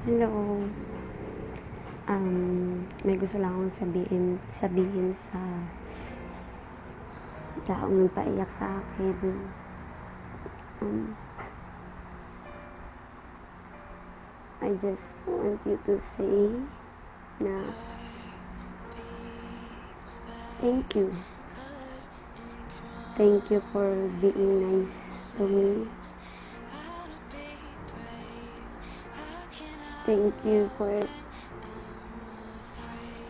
Hello. May gusto lang akong sabihin sa taong nagpaiyak sa akin. Um, I just want you to say na thank you. Thank you for being nice to me. Thank you for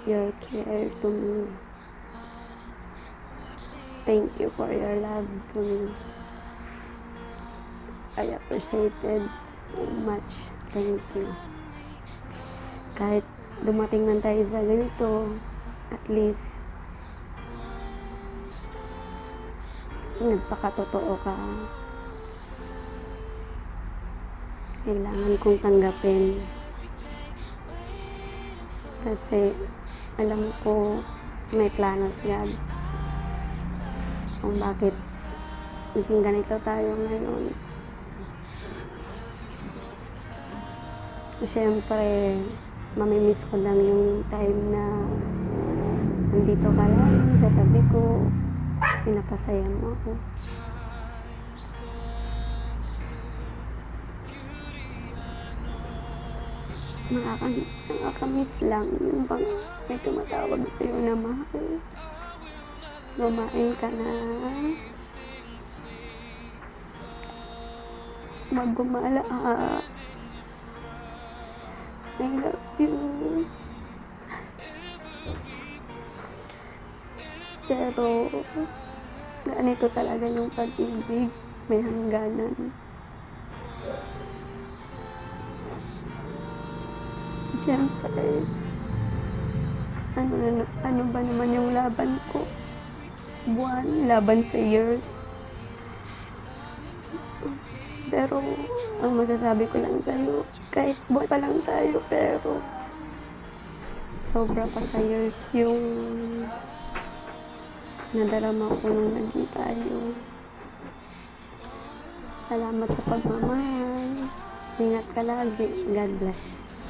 your care to me. Thank you for your love to me. I appreciate it so much. Thank you. Kahit dumating man tayo sa ganito, at least nagpakatotoo ka. Kailangan kong tanggapin. Kasi alam ko may plano siya kung bakit naging ganito tayo ngayon. Siyempre, mamimiss ko lang yung time na nandito ka lang sa tabi ko, pinapasaya mo ako. Nakakamiss lang yung bang may tumatawag sa'yo na mahal. Kumain ka na. Magumala ka. I love you. Pero ganito talaga yung pag-ibig. May hangganan. Siyempre, ano ba naman yung laban ko? Buwan, laban sa years. Pero, ang masasabi ko lang sa'yo, kahit buwan pa lang tayo, pero sobra pa sa years yung nadarama ko nung naging tayo. Salamat sa pagmamahal. Ingat ka lagi. God bless.